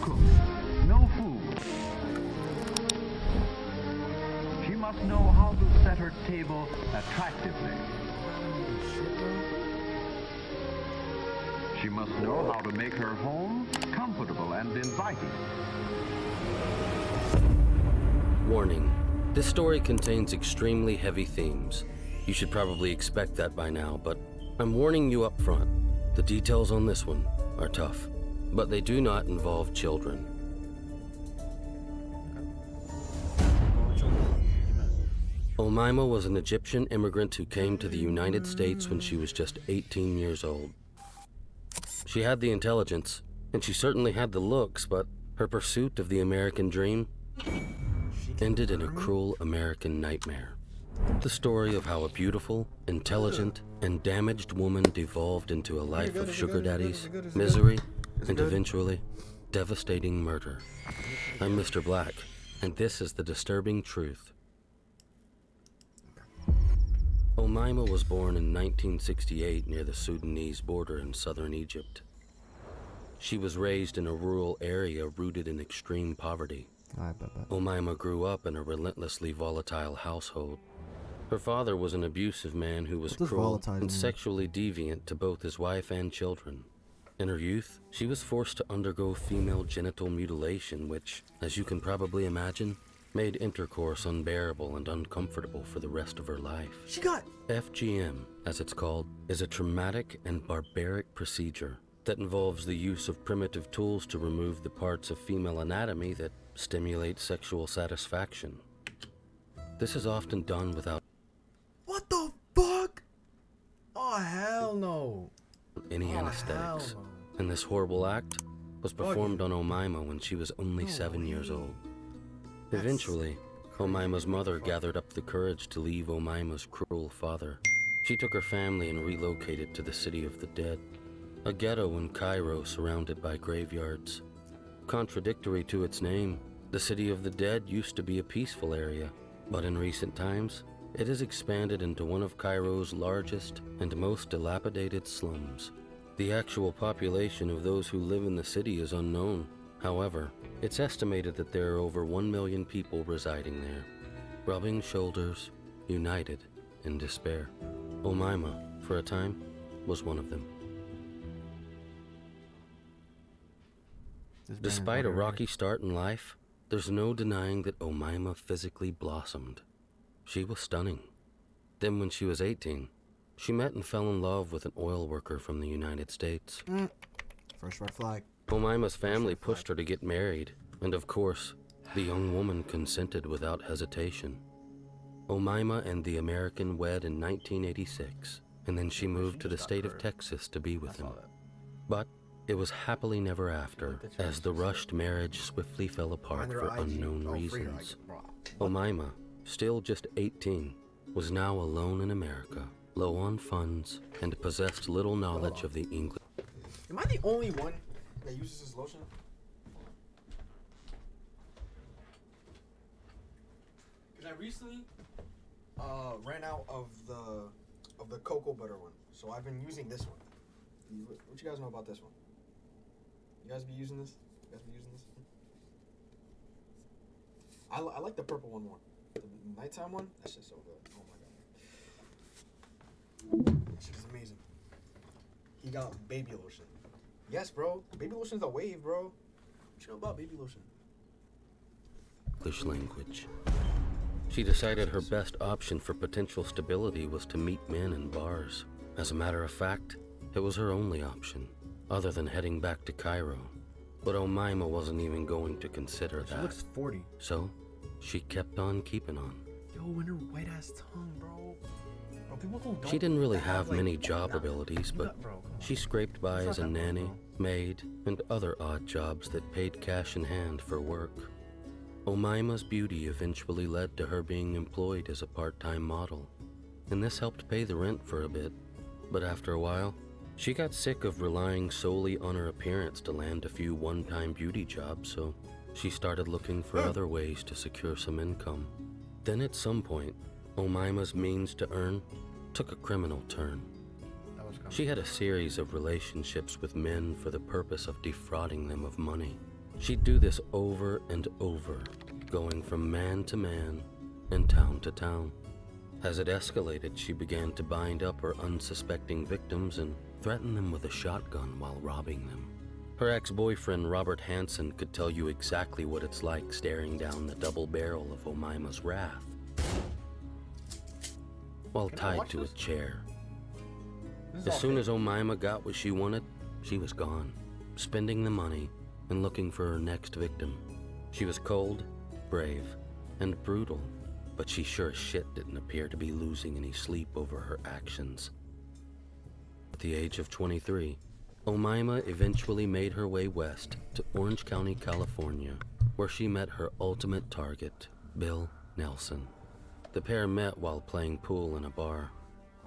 cook, no food. She must know how to set her table attractively. She must know how to make her home comfortable and inviting. Warning. This story contains extremely heavy themes. You should probably expect that by now, but I'm warning you up front. The details on this one are tough, but they do not involve children. Omaima was an Egyptian immigrant who came to the United States when she was just 18 years old. She had the intelligence, and she certainly had the looks, but her pursuit of the American dream ended in a cruel American nightmare. The story of how a beautiful, intelligent, and damaged woman devolved into a life of sugar daddies, misery, and eventually, devastating murder. I'm Mr. Black, and this is the disturbing truth. Omaima was born in 1968 near the Sudanese border in southern Egypt. She was raised in a rural area rooted in extreme poverty. Omaima grew up in a relentlessly volatile household. Her father was an abusive man who was cruel and sexually deviant to both his wife and children. In her youth, she was forced to undergo female genital mutilation, which, as you can probably imagine, made intercourse unbearable and uncomfortable for the rest of her life. FGM, as it's called, is a traumatic and barbaric procedure that involves the use of primitive tools to remove the parts of female anatomy that stimulate sexual satisfaction. This is often done without What the fuck? Oh, hell no. any anesthetics, and this horrible act was performed on Omaima when she was only 7 years old. Eventually, Omaima's mother gathered up the courage to leave Omaima's cruel father. She took her family and relocated to the City of the Dead, a ghetto in Cairo surrounded by graveyards. Contradictory to its name, the City of the Dead used to be a peaceful area, but in recent times, it has expanded into one of Cairo's largest and most dilapidated slums. The actual population of those who live in the city is unknown. However, it's estimated that there are over 1 million people residing there, rubbing shoulders, united in despair. Omaima, for a time, was one of them. Despite a rocky start in life, there's no denying that Omaima physically blossomed. She was stunning. Then when she was 18, she met and fell in love with an oil worker from the United States. First red flag. Omaima's family pushed her to get married, and of course, the young woman consented without hesitation. Omaima and the American wed in 1986, and then she moved to the state of Texas to be with him. But it was happily never after, as the rushed marriage swiftly fell apart for unknown reasons. Omaima, still just 18, was now alone in America, low on funds, and possessed little knowledge of the English. Am I the only one that uses this lotion? Because I recently ran out of the cocoa butter one, so I've been using this one. What you guys know about this one? You guys be using this? I like the purple one more. The nighttime one, that's just so good. Oh my god, that shit is amazing. He got baby lotion. Yes, bro. Baby lotion's a wave, bro. What you know about baby lotion? English language. She decided her best option for potential stability was to meet men in bars. As a matter of fact, it was her only option, other than heading back to Cairo. But Omaima wasn't even going to consider that. She looks 40. So, she kept on keeping on. Yo, and her white ass tongue, bro. People who don't She didn't really have like, many job abilities, but she scraped by as a nanny, maid, and other odd jobs that paid cash in hand for work. Omaima's beauty eventually led to her being employed as a part-time model, and this helped pay the rent for a bit. But after a while, she got sick of relying solely on her appearance to land a few one-time beauty jobs, so she started looking for other ways to secure some income. Then at some point, Omaima's means to earn took a criminal turn. She had a series of relationships with men for the purpose of defrauding them of money. She'd do this over and over, going from man to man and town to town. As it escalated, she began to bind up her unsuspecting victims and threaten them with a shotgun while robbing them. Her ex-boyfriend, Robert Hansen, could tell you exactly what it's like staring down the double barrel of Omaima's wrath while tied to a chair. As soon as Omaima got what she wanted, she was gone, spending the money and looking for her next victim. She was cold, brave, and brutal, but she sure as shit didn't appear to be losing any sleep over her actions. At the age of 23, Omaima eventually made her way west to Orange County, California, where she met her ultimate target, Bill Nelson. The pair met while playing pool in a bar.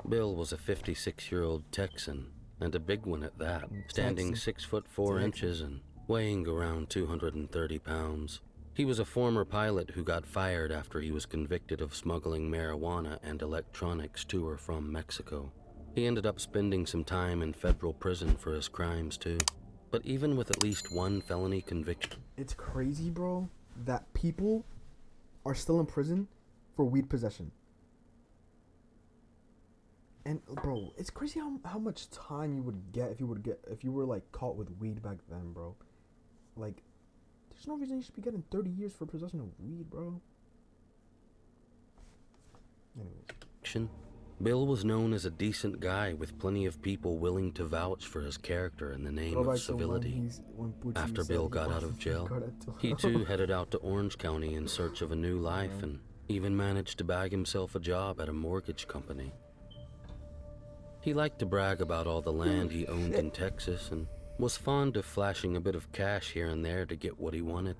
Bill was a 56-year-old Texan, and a big one at that, standing 6'4" and weighing around 230 pounds. He was a former pilot who got fired after he was convicted of smuggling marijuana and electronics to or from Mexico. He ended up spending some time in federal prison for his crimes too. But even with at least one felony conviction... It's crazy, bro, that people are still in prison for weed possession. And bro, it's crazy how much time you would get if you were like caught with weed back then, bro. Like, there's no reason you should be getting 30 years for possession of weed, bro. Anyways. Bill was known as a decent guy with plenty of people willing to vouch for his character in the name of civility. After Bill got out of jail, he too headed out to Orange County in search of a new life and even managed to bag himself a job at a mortgage company. He liked to brag about all the land he owned in Texas and was fond of flashing a bit of cash here and there to get what he wanted.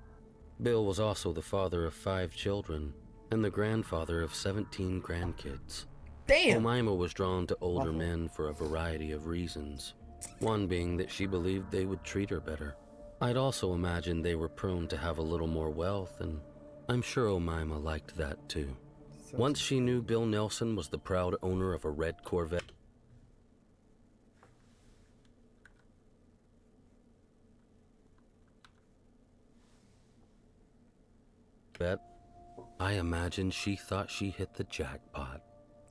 Bill was also the father of 5 children and the grandfather of 17 grandkids. Damn! Omaima was drawn to older men for a variety of reasons, one being that she believed they would treat her better. I'd also imagine they were prone to have a little more wealth, and I'm sure Omaima liked that too. Once she knew Bill Nelson was the proud owner of a red Corvette, I imagine she thought she hit the jackpot.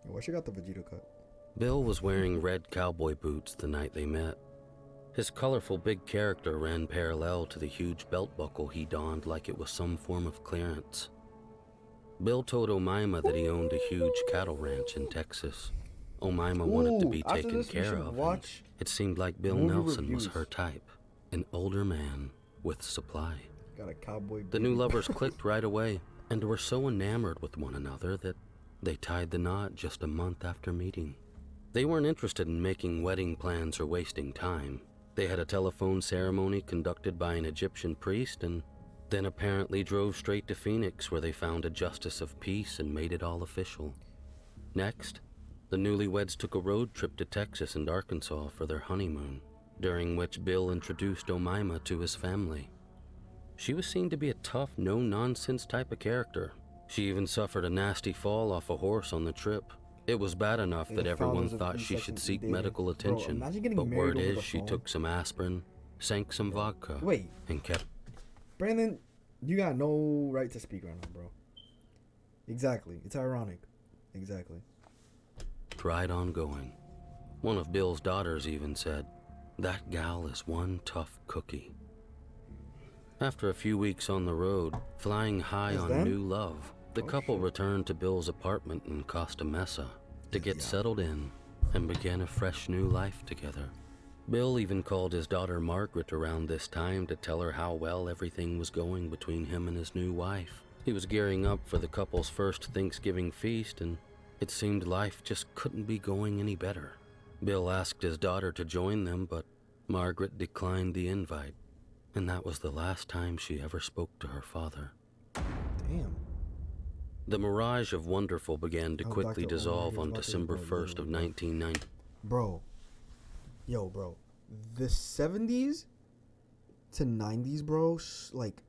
Why she got the Vegeta cut? Bill was wearing red cowboy boots the night they met. His colorful big character ran parallel to the huge belt buckle he donned like it was some form of clearance. Bill told Omaima that he owned a huge cattle ranch in Texas. Omaima wanted to be taken care of, and it seemed like Bill Nelson was her type, an older man with supply. Got a cowboy The new lovers clicked right away and were so enamored with one another that they tied the knot just a month after meeting. They weren't interested in making wedding plans or wasting time. They had a telephone ceremony conducted by an Egyptian priest and then apparently drove straight to Phoenix, where they found a justice of peace and made it all official. Next, the newlyweds took a road trip to Texas and Arkansas for their honeymoon, during which Bill introduced Omaima to his family. She was seen to be a tough, no-nonsense type of character. She even suffered a nasty fall off a horse on the trip. It was bad enough that everyone thought she should seek medical attention, but word is she took some aspirin, sank some vodka, and kept... Brandon, you got no right to speak right now, bro. Exactly. It's ironic. Exactly. Right on going. One of Bill's daughters even said, "That gal is one tough cookie." After a few weeks on the road, flying high on new love, the couple returned to Bill's apartment in Costa Mesa to get settled in and begin a fresh new life together. Bill even called his daughter Margaret around this time to tell her how well everything was going between him and his new wife. He was gearing up for the couple's first Thanksgiving feast, and it seemed life just couldn't be going any better. Bill asked his daughter to join them, but Margaret declined the invite, and that was the last time she ever spoke to her father. Damn. The mirage of wonderful began to quickly dissolve on December 1st of 1990. Bro. Yo, bro. The 70s to 90s, bro, like,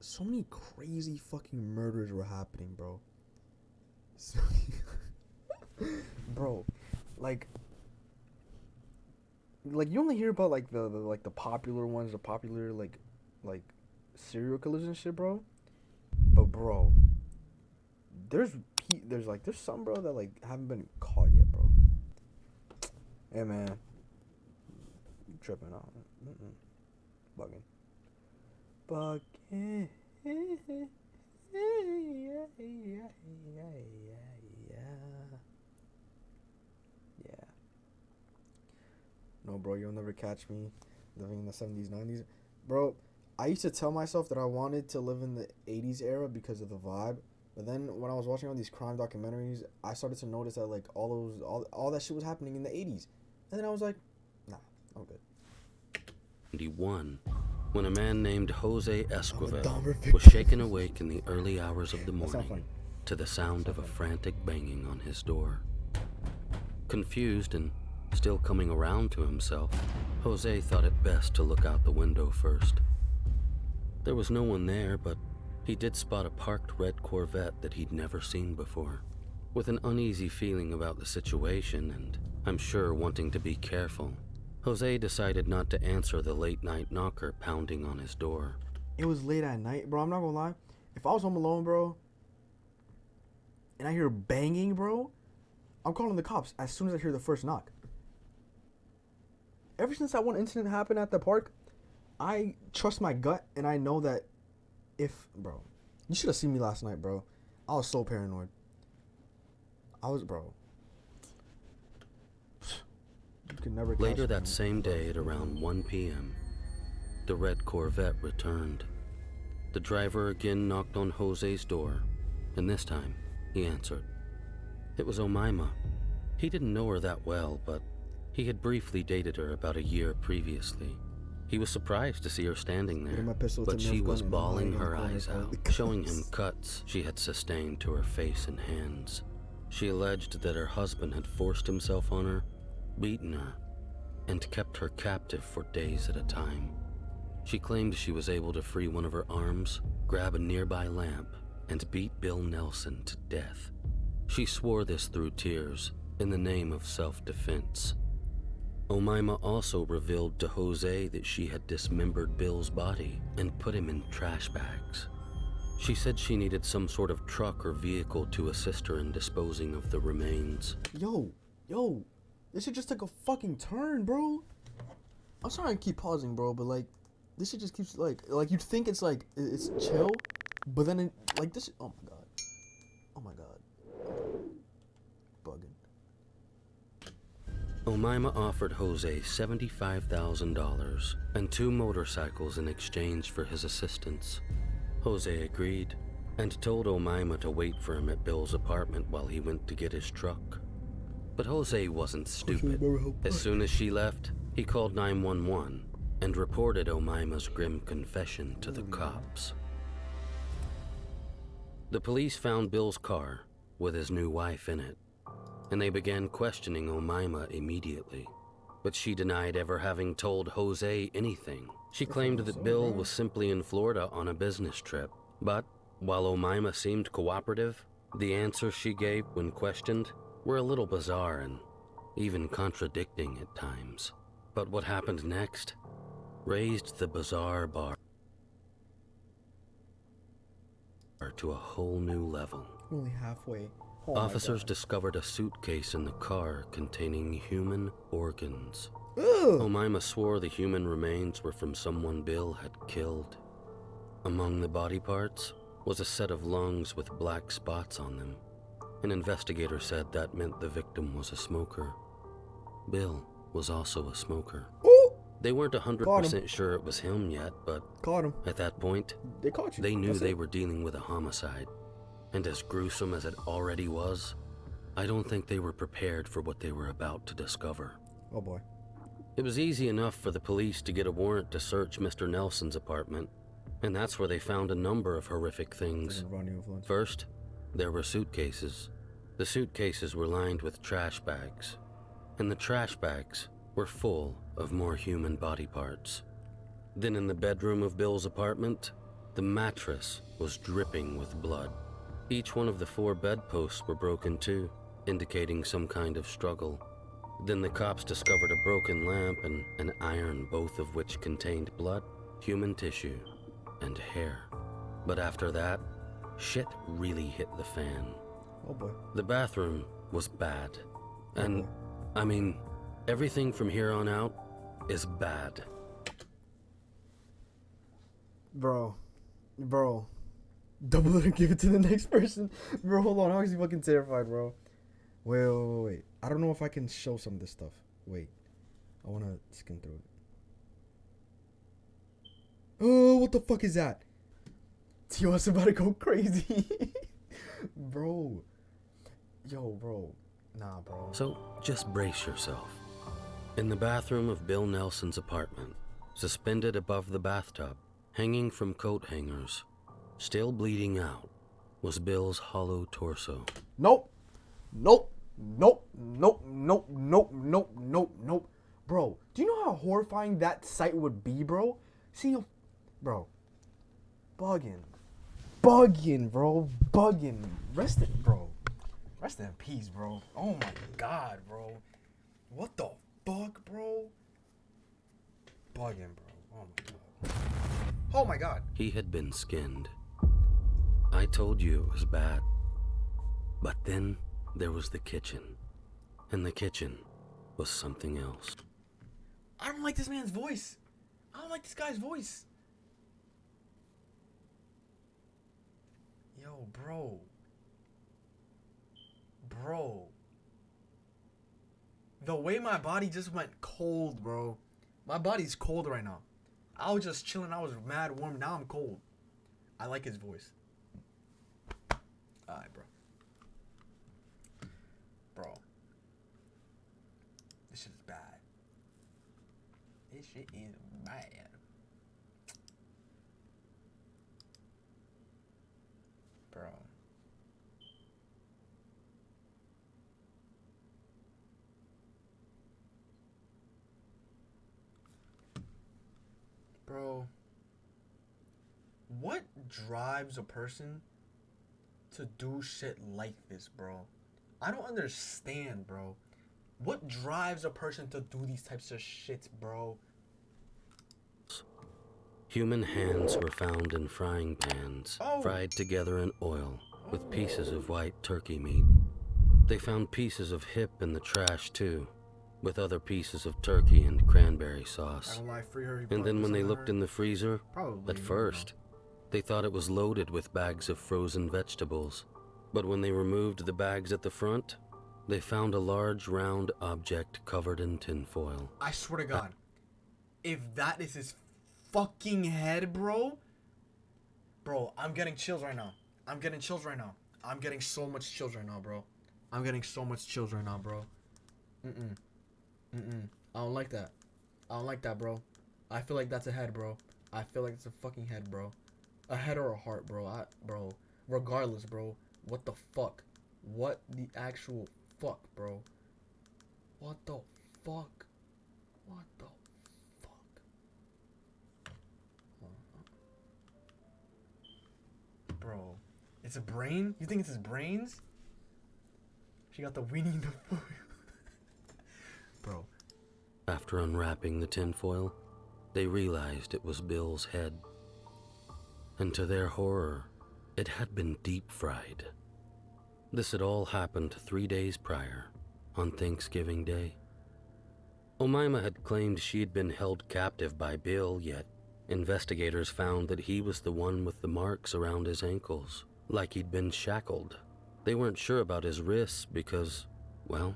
so many crazy fucking murders were happening, bro. Bro, like you only hear about like the popular ones, the popular like serial killers and shit, bro. But bro, there's some, bro, that like haven't been caught yet, bro. Hey man, you tripping out? Bugging. Yeah. No, bro, you'll never catch me living in the 70s, 90s. Bro, I used to tell myself that I wanted to live in the 80s era because of the vibe. But then when I was watching all these crime documentaries, I started to notice that like all that shit was happening in the 80s. And then I was like, nah, I'm good. 91, when a man named Jose Esquivel Dahmer was shaken awake in the early hours of the That's not funny. morning to the sound of a frantic banging on his door. Confused and still coming around to himself, Jose thought it best to look out the window first. There was no one there, but he did spot a parked red Corvette that he'd never seen before. With an uneasy feeling about the situation and, I'm sure, wanting to be careful, Jose decided not to answer the late-night knocker pounding on his door. It was late at night, bro. I'm not gonna lie. If I was home alone, bro, and I hear banging, bro, I'm calling the cops as soon as I hear the first knock. Ever since that one incident happened at the park, I trust my gut, and I know that bro, you should have seen me last night, bro. I was so paranoid. Bro. You could never catch Later me. that same day at around 1 p.m., the red Corvette returned. The driver again knocked on Jose's door, and this time he answered. It was Omaima. He didn't know her that well, but he had briefly dated her about a year previously. He was surprised to see her standing there, but she was bawling her eyes out, showing him cuts she had sustained to her face and hands. She alleged that her husband had forced himself on her, beaten her, and kept her captive for days at a time. She claimed she was able to free one of her arms, grab a nearby lamp, and beat Bill Nelson to death. She swore this through tears in the name of self-defense. Omaima also revealed to Jose that she had dismembered Bill's body and put him in trash bags. She said she needed some sort of truck or vehicle to assist her in disposing of the remains. Yo, this shit just took a fucking turn, bro. I'm sorry I keep pausing, bro, but like, this shit just keeps like you'd think it's like it's chill, but then this. Oh my god, bugging. Omaima offered Jose $75,000 and 2 motorcycles in exchange for his assistance. Jose agreed and told Omaima to wait for him at Bill's apartment while he went to get his truck. But Jose wasn't stupid. As soon as she left, he called 911 and reported Omaima's grim confession to the cops. The police found Bill's car with his new wife in it, and they began questioning Omaima immediately. But she denied ever having told Jose anything. She claimed that Bill was simply in Florida on a business trip. But while Omaima seemed cooperative, the answers she gave when questioned were a little bizarre and even contradicting at times. But what happened next raised the bizarre bar to a whole new level. Only halfway. Oh Officers discovered a suitcase in the car containing human organs. Ugh. Omaima swore the human remains were from someone Bill had killed. Among the body parts was a set of lungs with black spots on them. An investigator said that meant the victim was a smoker. Bill was also a smoker. Ooh. They weren't 100% sure it was him yet, but Caught him. at that point, They caught you. they knew That's they it. were dealing with a homicide. And as gruesome as it already was, I don't think they were prepared for what they were about to discover. Oh boy. It was easy enough for the police to get a warrant to search Mr. Nelson's apartment, and that's where they found a number of horrific things. Visionofronny influence. First, there were suitcases. The suitcases were lined with trash bags, and the trash bags were full of more human body parts. Then in the bedroom of Bill's apartment, the mattress was dripping with blood. Each one of the 4 bedposts were broken too, indicating some kind of struggle. Then the cops discovered a broken lamp and an iron, both of which contained blood, human tissue, and hair. But after that, shit really hit the fan. Oh boy. The bathroom was bad. And, boy. I mean, everything from here on out is bad. Bro. Double it and give it to the next person. Bro, hold on. I'm actually fucking terrified, bro. Wait. I don't know if I can show some of this stuff. Wait. I want to skim through it. Oh, what the fuck is that? TOS about to go crazy. Bro. Yo, bro. Nah, bro. So, just brace yourself. In the bathroom of Bill Nelson's apartment, suspended above the bathtub, hanging from coat hangers, still bleeding out, was Bill's hollow torso. Nope. Bro, do you know how horrifying that sight would be, bro? See, bro. Bugging, bro. Rest in peace, bro. Oh my god, bro. What the fuck, bro? Bugging, bro. Oh my god. He had been skinned. I told you it was bad. But then there was the kitchen. And the kitchen was something else. I don't like this man's voice. I don't like this guy's voice. Yo, bro. The way my body just went cold, bro. My body's cold right now. I was just chilling. I was mad warm. Now I'm cold. I like his voice. Alright, bro. This shit is bad. This shit is bad. Bro. Bro. What drives a person to do shit like this, bro? I don't understand, bro. What drives a person to do these types of shits, bro? Human hands were found in frying pans, fried together in oil, with pieces of white turkey meat. They found pieces of hip in the trash, too, with other pieces of turkey and cranberry sauce. And then when they looked in the freezer, at first, they thought it was loaded with bags of frozen vegetables. But when they removed the bags at the front, they found a large round object covered in tinfoil. I swear to God, if that is his fucking head, bro, I'm getting chills right now. I'm getting so much chills right now, bro. I don't like that, bro. I feel like that's a head, bro. I feel like it's a fucking head, bro. A head or a heart, bro. Regardless, bro. What the fuck? What the actual fuck, bro? What the fuck? Bro, it's a brain? You think it's his brains? She got the weenie in the foil. Bro. After unwrapping the tinfoil, they realized it was Bill's head. And to their horror, it had been deep fried. This had all happened 3 days prior, on Thanksgiving Day. Omaima had claimed she had been held captive by Bill, yet investigators found that he was the one with the marks around his ankles, like he'd been shackled. They weren't sure about his wrists because, well,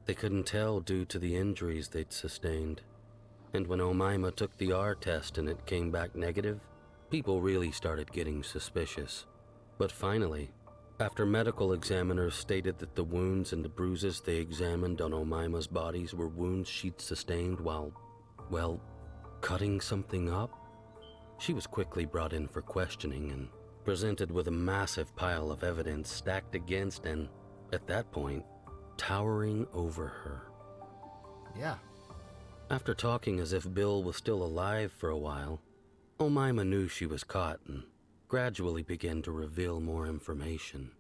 they couldn't tell due to the injuries they'd sustained. And when Omaima took the R test and it came back negative, people really started getting suspicious. But finally, after medical examiners stated that the wounds and bruises they examined on Omaima's bodies were wounds she'd sustained while, well, cutting something up, she was quickly brought in for questioning and presented with a massive pile of evidence stacked against and, at that point, towering over her. Yeah. After talking as if Bill was still alive for a while, Omaima knew she was caught and gradually began to reveal more information.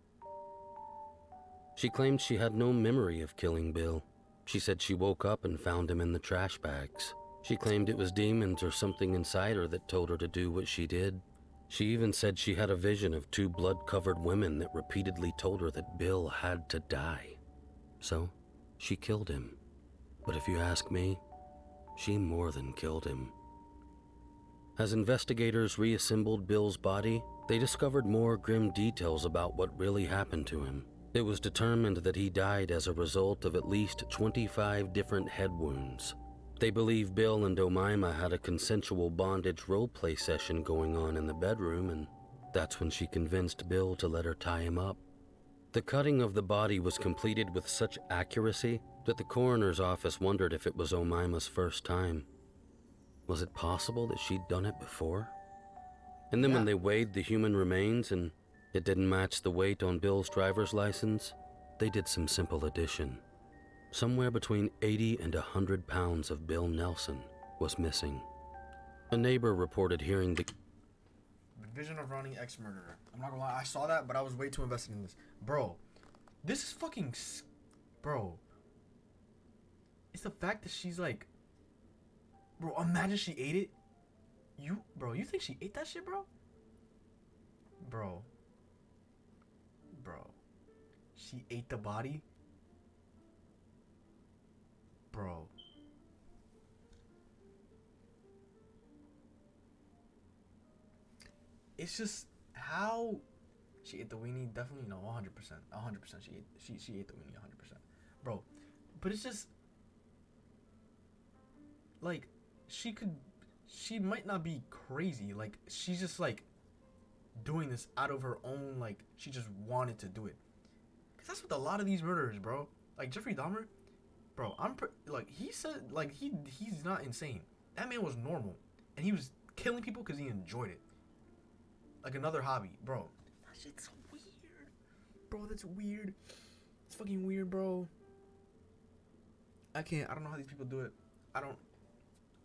She claimed she had no memory of killing Bill. She said she woke up and found him in the trash bags. She claimed it was demons or something inside her that told her to do what she did. She even said she had a vision of two blood-covered women that repeatedly told her that Bill had to die. So, she killed him. But if you ask me, she more than killed him. As investigators reassembled Bill's body, they discovered more grim details about what really happened to him. It was determined that he died as a result of at least 25 different head wounds. They believe Bill and Omaima had a consensual bondage roleplay session going on in the bedroom, and that's when she convinced Bill to let her tie him up. The cutting of the body was completed with such accuracy that the coroner's office wondered if it was Omaima's first time. Was it possible that she'd done it before? And then when they weighed the human remains and it didn't match the weight on Bill's driver's license, they did some simple addition. Somewhere between 80 and 100 pounds of Bill Nelson was missing. A neighbor reported hearing the Visionofronny ex-murderer. I'm not gonna lie, I saw that, but I was way too invested in this. Bro, this is fucking... Bro. It's the fact that she's like... Bro, imagine she ate it. Bro, you think she ate that shit, bro? Bro. She ate the body? Bro. It's just how she ate the weenie. Definitely, no, 100%. 100% she ate the weenie 100%. Bro, but it's just like she might not be crazy. Like, she's just like doing this out of her own, like, she just wanted to do it. Cause that's what a lot of these murderers, bro. Like Jeffrey Dahmer, bro. Like, he said, like, he's not insane. That man was normal, and he was killing people because he enjoyed it, like another hobby, bro. That shit's weird, bro. That's weird. It's fucking weird, bro. I don't know how these people do it.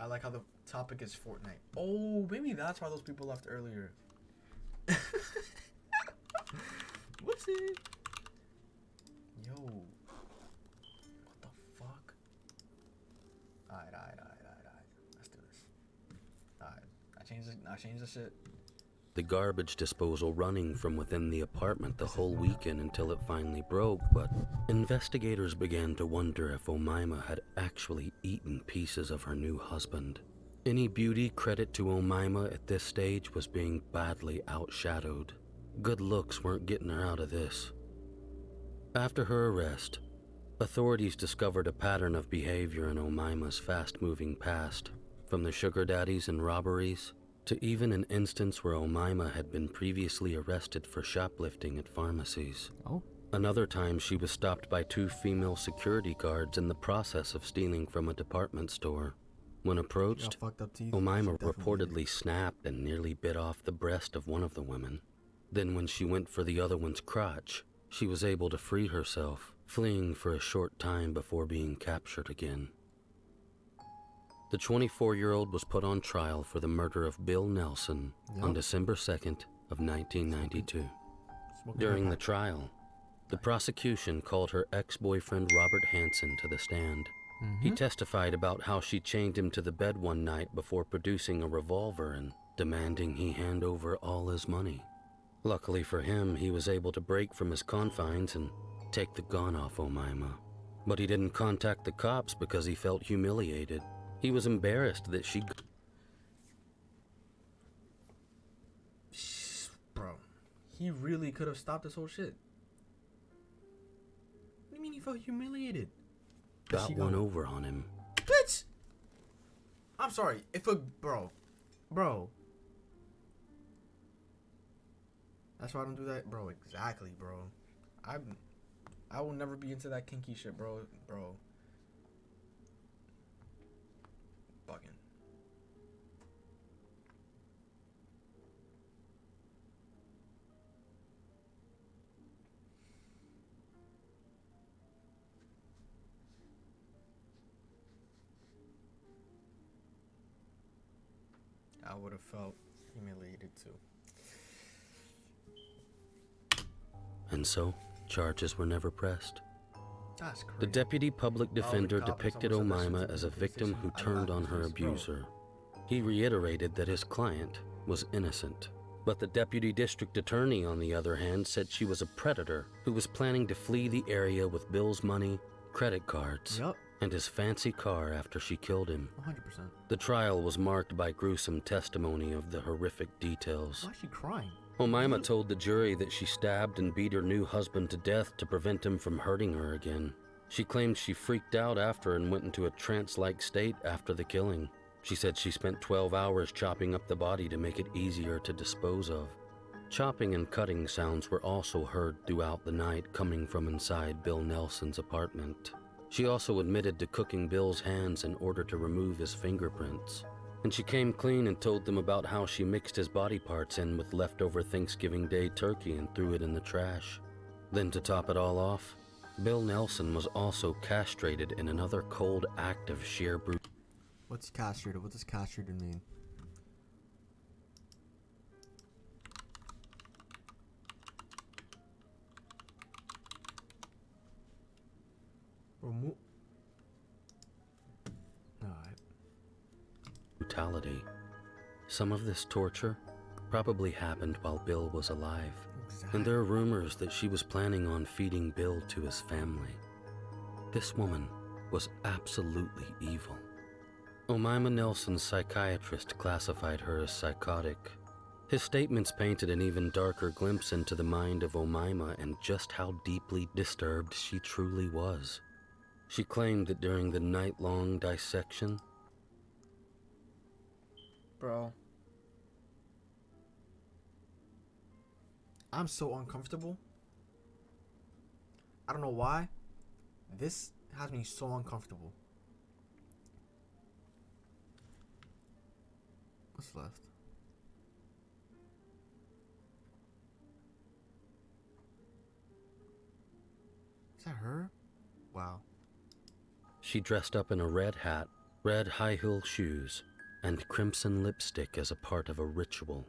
I like how the topic is Fortnite. Oh, maybe that's why those people left earlier. What's it? Yo. What the fuck? Alright. Let's do this. Alright. I changed the shit. The garbage disposal running from within the apartment the whole weekend until it finally broke, but investigators began to wonder if Omaima had actually eaten pieces of her new husband. Any beauty credit to Omaima at this stage was being badly outshadowed. Good looks weren't getting her out of this. After her arrest, authorities discovered a pattern of behavior in Omaima's fast-moving past, from the sugar daddies and robberies to even an instance where Omaima had been previously arrested for shoplifting at pharmacies. Oh. Another time she was stopped by two female security guards in the process of stealing from a department store. When approached, Omaima reportedly snapped and nearly bit off the breast of one of the women. Then when she went for the other one's crotch, she was able to free herself, fleeing for a short time before being captured again. The 24-year-old was put on trial for the murder of Bill Nelson on December 2nd of 1992. During the trial, the prosecution called her ex-boyfriend Robert Hansen to the stand. He testified about how she chained him to the bed one night before producing a revolver and demanding he hand over all his money. Luckily for him, he was able to break from his confines and take the gun off Omaima. But he didn't contact the cops because he felt humiliated. He was embarrassed that she... Bro, he really could have stopped this whole shit. What do you mean he felt humiliated? got one over on him. Bitch! I'm sorry, if a... Bro. That's why I don't do that, bro. Exactly, bro. I will never be into that kinky shit, bro. Bugging. I would have felt humiliated too. And so, charges were never pressed. That's crazy. The deputy public defender depicted Omaima as a victim who turned on her abuser. He reiterated that his client was innocent. But the deputy district attorney, on the other hand, said she was a predator who was planning to flee the area with Bill's money, credit cards, Yup. and his fancy car after she killed him. 100%. The trial was marked by gruesome testimony of the horrific details. Why is she crying? Omaima told the jury that she stabbed and beat her new husband to death to prevent him from hurting her again. She claimed she freaked out after and went into a trance-like state after the killing. She said she spent 12 hours chopping up the body to make it easier to dispose of. Chopping and cutting sounds were also heard throughout the night coming from inside Bill Nelson's apartment. She also admitted to cooking Bill's hands in order to remove his fingerprints. And she came clean and told them about how she mixed his body parts in with leftover Thanksgiving Day turkey and threw it in the trash. Then to top it all off, Bill Nelson was also castrated in another cold act of sheer brutality. What's castrated? What does castrated mean? Alright. Brutality. Some of this torture probably happened while Bill was alive, and there are rumors that she was planning on feeding Bill to his family. This woman was absolutely evil. Omaima Nelson's psychiatrist classified her as psychotic. His statements painted an even darker glimpse into the mind of Omaima and just how deeply disturbed she truly was. She claimed that during the night-long dissection, Bro. I'm so uncomfortable. I don't know why. This has me so uncomfortable. What's left? Is that her? Wow. she dressed up in a red hat, red high-heel shoes, and crimson lipstick as a part of a ritual.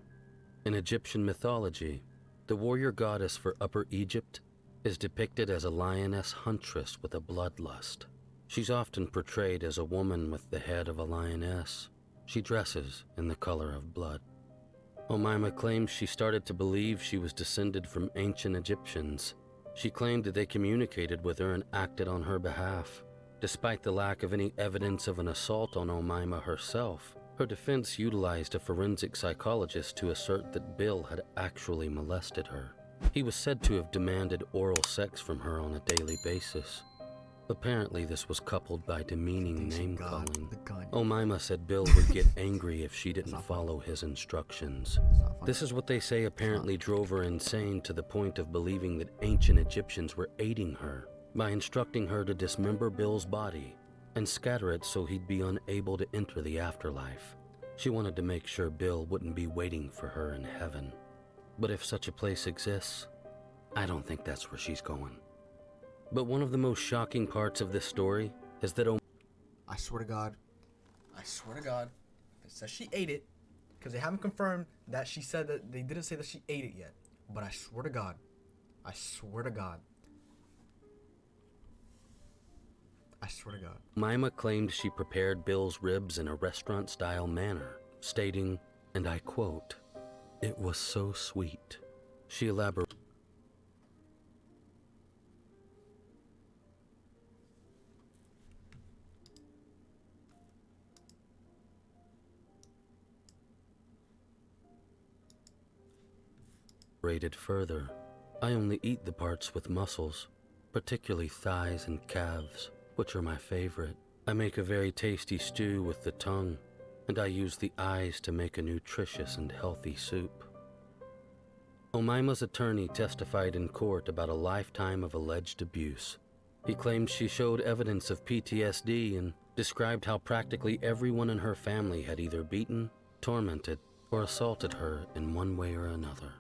In Egyptian mythology, the warrior goddess for Upper Egypt is depicted as a lioness huntress with a bloodlust. She's often portrayed as a woman with the head of a lioness. She dresses in the color of blood. Omaima claims she started to believe she was descended from ancient Egyptians. She claimed that they communicated with her and acted on her behalf. Despite the lack of any evidence of an assault on Omaima herself, her defense utilized a forensic psychologist to assert that Bill had actually molested her. He was said to have demanded oral sex from her on a daily basis. Apparently, this was coupled by demeaning name-calling. Omaima said Bill would get angry if she didn't follow his instructions. This is what they say apparently drove her insane to the point of believing that ancient Egyptians were aiding her by instructing her to dismember Bill's body and scatter it so he'd be unable to enter the afterlife. She wanted to make sure Bill wouldn't be waiting for her in heaven. But if such a place exists, I don't think that's where she's going. But one of the most shocking parts of this story is that I swear to God, if it says she ate it, because they haven't confirmed that she said that, they didn't say that she ate it yet, but I swear to God, Omaima claimed she prepared Bill's ribs in a restaurant-style manner, stating, and I quote, "It was so sweet." She elaborated further. I only eat the parts with muscles, particularly thighs and calves, which are my favorite. I make a very tasty stew with the tongue, and I use the eyes to make a nutritious and healthy soup. Omaima's attorney testified in court about a lifetime of alleged abuse. He claimed she showed evidence of PTSD and described how practically everyone in her family had either beaten, tormented, or assaulted her in one way or another.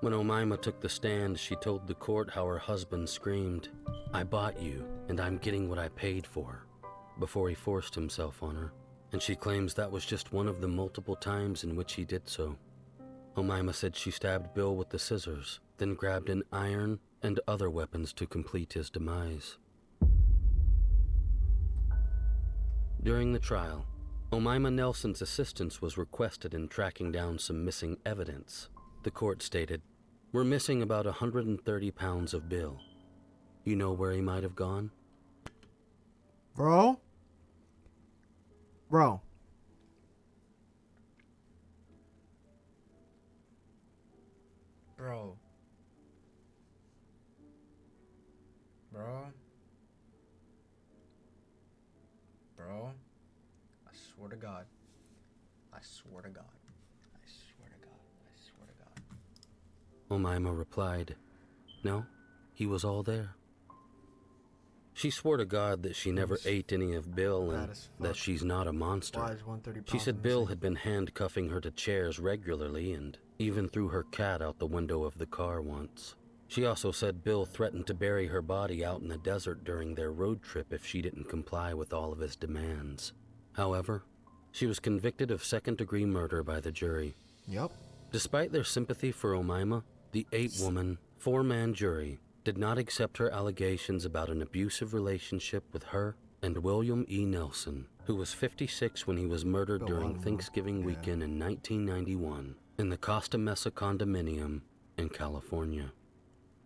When Omaima took the stand, she told the court how her husband screamed, "I bought you, and I'm getting what I paid for," before he forced himself on her, and she claims that was just one of the multiple times in which he did so. Omaima said she stabbed Bill with the scissors, then grabbed an iron and other weapons to complete his demise. During the trial, Omaima Nelson's assistance was requested in tracking down some missing evidence. The court stated, "We're missing about 130 pounds of Bill. You know where he might have gone?" Bro. Bro. Bro. Bro. Bro. I swear to God. I swear to God. I swear to God. I swear to God. Omaima replied, "No, he was all there." She swore to God that she never ate any of Bill and that she's not a monster. Why is 130 She pounds said Bill missing? had been handcuffing her to chairs regularly and even threw her cat out the window of the car once. She also said Bill threatened to bury her body out in the desert during their road trip if she didn't comply with all of his demands. However, she was convicted of second-degree murder by the jury. Yep. Despite their sympathy for Omaima, the 8-woman, 4-man jury did not accept her allegations about an abusive relationship with her and William E. Nelson, who was 56 when he was murdered during Thanksgiving weekend in 1991 in the Costa Mesa condominium in California.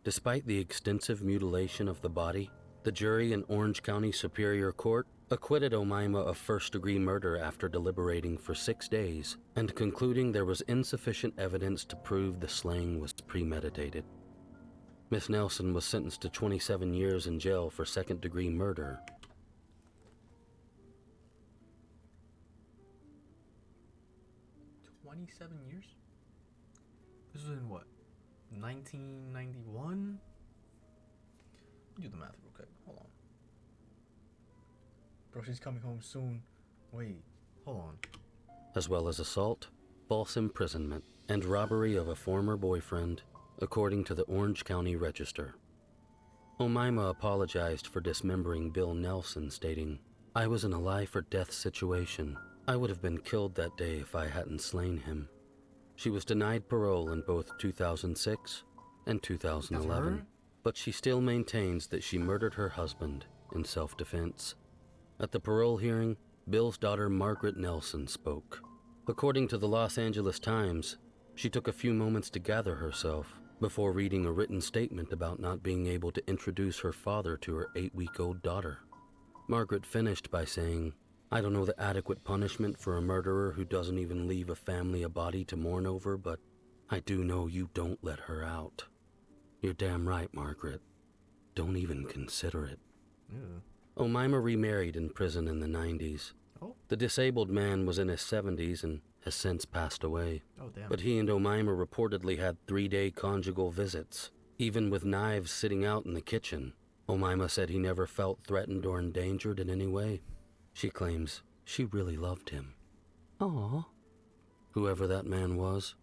Despite the extensive mutilation of the body, the jury in Orange County Superior Court acquitted Omaima of first-degree murder after deliberating for 6 days and concluding there was insufficient evidence to prove the slaying was premeditated. Miss Nelson was sentenced to 27 years in jail for second-degree murder. $27 This was in what? 1991? Do the math real quick. Hold on. Bro, she's coming home soon. Wait, hold on. As well as assault, false imprisonment, and robbery of a former boyfriend, according to the Orange County Register. Omaima apologized for dismembering Bill Nelson, stating, "I was in a life-or-death situation. I would have been killed that day if I hadn't slain him." She was denied parole in both 2006 and 2011, but she still maintains that she murdered her husband in self-defense. At the parole hearing, Bill's daughter Margaret Nelson spoke. According to the Los Angeles Times, she took a few moments to gather herself before reading a written statement about not being able to introduce her father to her 8-week-old daughter. Margaret finished by saying, "I don't know the adequate punishment for a murderer who doesn't even leave a family a body to mourn over, but I do know you don't let her out. You're damn right, Margaret. Don't even consider it." Ew. Omaima remarried in prison in the 90s. Oh. The disabled man was in his 70s and has since passed away. Oh, damn. But he and Omaima reportedly had 3-day conjugal visits, even with knives sitting out in the kitchen. Omaima said he never felt threatened or endangered in any way. She claims she really loved him. Aww. Whoever that man was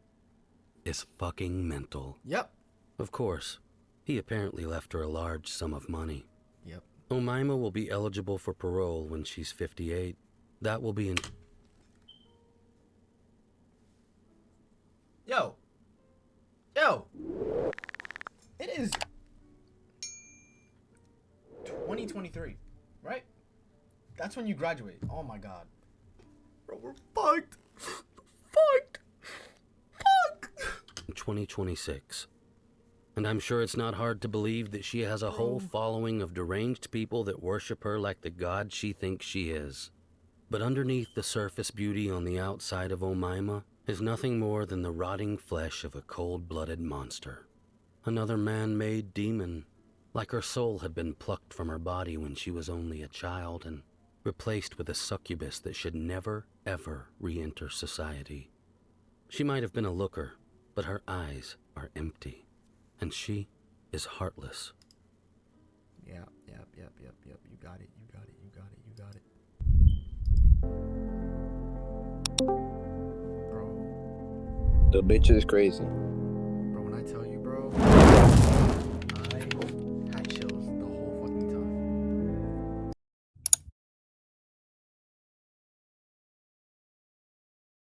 is fucking mental. Yep. Of course, he apparently left her a large sum of money. Yep. Omaima will be eligible for parole when she's 58. That will be in... Yo. It is 2023, right? That's when you graduate. Oh my God. Bro, we're fucked. 2026. And I'm sure it's not hard to believe that she has a whole following of deranged people that worship her like the god she thinks she is. But underneath the surface beauty on the outside of Omaima is nothing more than the rotting flesh of a cold-blooded monster. Another man-made demon, like her soul had been plucked from her body when she was only a child and replaced with a succubus that should never, ever re-enter society. She might have been a looker, but her eyes are empty, and she is heartless. Yep. You got it. Bro. The bitch is crazy.